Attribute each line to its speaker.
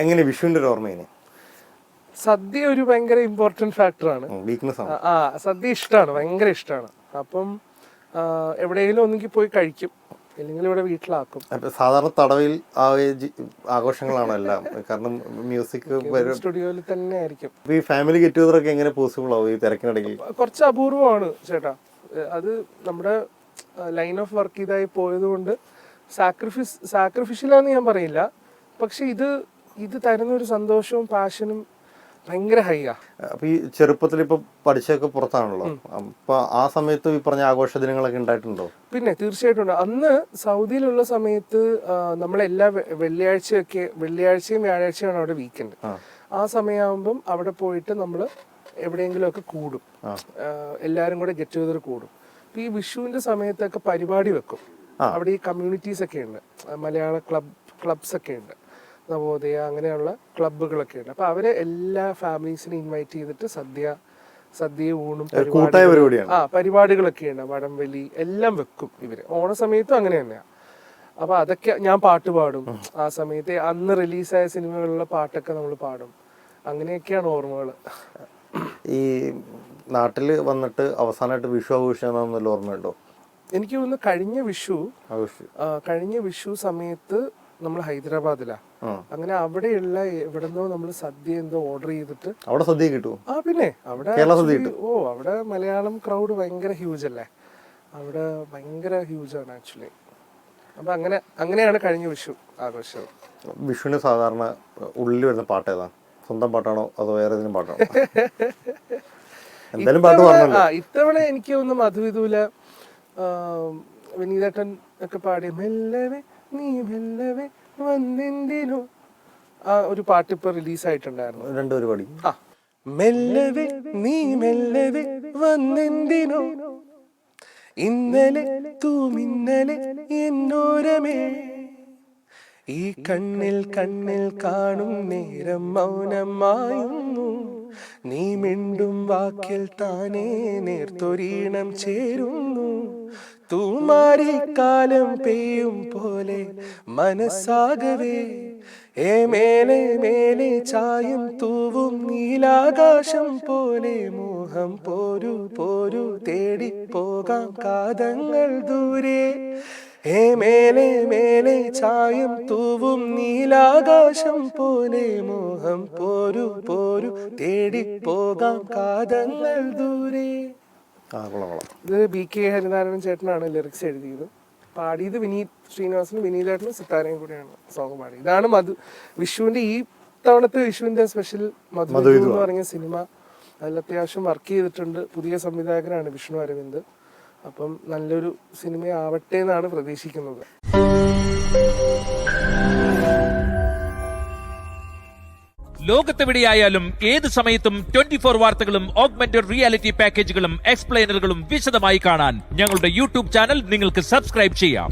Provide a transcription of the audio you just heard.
Speaker 1: എങ്ങനെ വിഷുവിന്റെ ഒരു ഓർമ്മ?
Speaker 2: സദ്യ ഒരു ഭയങ്കര ഇമ്പോർട്ടന്റ് ഫാക്ടറാണ്.
Speaker 1: വീക്ക്നെസ് ആണ്.
Speaker 2: സദ്യ ഇഷ്ടമാണ്, ഭയങ്കര ഇഷ്ടമാണ്. അപ്പം എവിടെയെങ്കിലും ഒന്നെങ്കിൽ പോയി കഴിക്കും, അല്ലെങ്കിൽ ഇവിടെ വീട്ടിലാക്കും.
Speaker 1: സാധാരണ തടവിൽ ആഘോഷങ്ങളാണ് എല്ലാം, കാരണം മ്യൂസിക്
Speaker 2: സ്റ്റുഡിയോയിൽ തന്നെ ആയിരിക്കും.
Speaker 1: ഈ ഫാമിലി ഗെറ്റ് ടുഗദർ ഒക്കെ എങ്ങനെ പോസിബിൾ ആവും ഈ തിരക്കിനിടയിൽ?
Speaker 2: കുറച്ച് അപൂർവമാണ് ചേട്ടാ. അത് നമ്മുടെ ലൈൻ ഓഫ് വർക്ക് ഇതായി പോയത് കൊണ്ട് സാക്രിഫിഷ്യലാന്ന് ഞാൻ പറയില്ല. പക്ഷെ ഇത് തരുന്ന ഒരു സന്തോഷവും പാഷനും ഭയങ്കര ഹൈയാ.
Speaker 1: അപ്പൊ ഈ ചെറുപ്പത്തിൽ ഇപ്പൊ പഠിച്ചൊക്കെ പുറത്താണല്ലോ, അപ്പൊ ആ സമയത്ത് ഈ പറഞ്ഞ ആഘോഷ ദിനങ്ങളൊക്കെ ഉണ്ടായിട്ടുണ്ടോ?
Speaker 2: പിന്നെ തീർച്ചയായിട്ടും ഉണ്ട്. അന്ന് സൗദിയിലുള്ള സമയത്ത് നമ്മളെല്ലാ വെള്ളിയാഴ്ചയും വ്യാഴാഴ്ചയാണ് അവിടെ വീക്കെൻഡ്. ആ സമയമാകുമ്പം അവിടെ പോയിട്ട് നമ്മൾ എവിടെയെങ്കിലും ഒക്കെ കൂടും, എല്ലാവരും കൂടെ ഗെറ്റ് ടുഗദർ കൂടും. അപ്പൊ ഈ വിഷുവിന്റെ സമയത്തൊക്കെ പരിപാടി വെക്കും. അവിടെ ഈ കമ്മ്യൂണിറ്റീസ് ഒക്കെ ഉണ്ട്, മലയാള ക്ലബ്സ് ഒക്കെ ഉണ്ട്, നവോദയ അങ്ങനെയുള്ള ക്ലബ്ബുകളൊക്കെ ഉണ്ട്. അപ്പൊ അവരെ എല്ലാ ഫാമിലീസിനെ ഇൻവൈറ്റ് ചെയ്തിട്ട് സദ്യ ഊണും പരിപാടികളൊക്കെ ഉണ്ട്. വടംവലി എല്ലാം വെക്കും ഇവര്. ഓണ സമയത്തും അങ്ങനെ തന്നെയാണ്. അപ്പൊ അതൊക്കെ ഞാൻ പാട്ട് പാടും. ആ സമയത്ത് അന്ന് റിലീസായ സിനിമകളിലുള്ള പാട്ടൊക്കെ നമ്മൾ പാടും. അങ്ങനെയൊക്കെയാണ് ഓർമ്മകൾ.
Speaker 1: ഈ നാട്ടിൽ വന്നിട്ട് അവസാനമായിട്ട് വിഷു ആഘോഷിച്ചാൽ ഓർമ്മയുണ്ടോ?
Speaker 2: എനിക്ക് തോന്നുന്നു കഴിഞ്ഞ വിഷു സമയത്ത് നമ്മൾ ഹൈദരാബാദിലാ. അങ്ങനെ അവിടെയുള്ള എവിടെന്നോ നമ്മൾ സദ്യ എന്തോ ഓർഡർ ചെയ്തിട്ട്
Speaker 1: അവിടെ സദ്യ കിട്ടും.
Speaker 2: പിന്നെ അവിടെ അവിടെ മലയാളം ക്രൗഡ് ഭയങ്കര ഹ്യൂജ് അല്ലേ, അവിടെ ഭയങ്കര ഹ്യൂജ് ആണ് ആക്ച്വലി. അപ്പൊ അങ്ങനെയാണ് കഴിഞ്ഞ വിഷു ആഘോഷം.
Speaker 1: വിഷുവിന് സാധാരണ ഉള്ളിൽ വരുന്ന പാട്ട് ഏതാ? സ്വന്തം പാട്ടാണോ അതോ വേറെ ഏതെങ്കിലും പാട്ടാണോ? എന്തായാലും പാട്ട് പറഞ്ഞല്ലോ.
Speaker 2: ഇത്തവണ എനിക്ക് തോന്നുന്നു മധുവിധൂല വിനീതേട്ടൻ ഒക്കെ പാടി മെല്ലവേ നീ മെല്ലവേ വന്നെന്തിനോ, ആ ഒരു പാട്ട് ഇപ്പൊ റിലീസായിട്ടുണ്ടായിരുന്നു.
Speaker 1: രണ്ടുപേരും പാടി.
Speaker 2: മെല്ലവേ നീ മെല്ലവേ വന്നെന്തിനോ, ഇന്നലെ തൂമിന്നലെ എന്നോരമേ, ഈ കണ്ണിൽ കാണും നേരം മൗനമായുന്നു, നീ മിണ്ടും വാക്കിൽ താനേ നേർത്തൊരീണം ചേരുന്നു, തൂമാരിക്കാലം പെയ്യും പോലെ മനസ്സാകവേ, മേലെ മേലെ ചായം തൂവും നീലാകാശം പോലെ, മോഹം പോരു തേടി പോകാം കാതങ്ങൾ ദൂരെ, മേലെ മേലെ ചായം തൂവും നീലാകാശം പോലെ, മോഹം പോരു തേടി പോകാം കാതങ്ങൾ ദൂരെ. ഇത് BK ഹരിനാരായണൻ ചേട്ടനാണ് ലിറിക്സ് എഴുതിയത്. പാടിയത് വിനീത് ശ്രീനിവാസനും വിനീതേട്ടനും സിത്താരയും കൂടെയാണ് സോങ് പാടിയത്. ഇതാണ് വിഷുവിന്റെ ഈ തവണത്തെ വിഷുവിന്റെ സ്പെഷ്യൽ മധു എന്ന് പറഞ്ഞ സിനിമ. അതിൽ അത്യാവശ്യം വർക്ക് ചെയ്തിട്ടുണ്ട്. പുതിയ സംവിധായകനാണ് വിഷ്ണു അരവിന്ദ്. അപ്പം നല്ലൊരു സിനിമയാവട്ടെ എന്നാണ് പ്രതീക്ഷിക്കുന്നത്.
Speaker 3: ലോകത്തെവിടെയായാലും ഏത് സമയത്തും 24 വാർത്തകളും ഓഗ്മെന്റഡ് റിയാലിറ്റി പാക്കേജുകളും എക്സ്പ്ലെയിനറുകളും വിശദമായി കാണാൻ ഞങ്ങളുടെ യൂട്യൂബ് ചാനൽ നിങ്ങൾക്ക് സബ്സ്ക്രൈബ് ചെയ്യാം.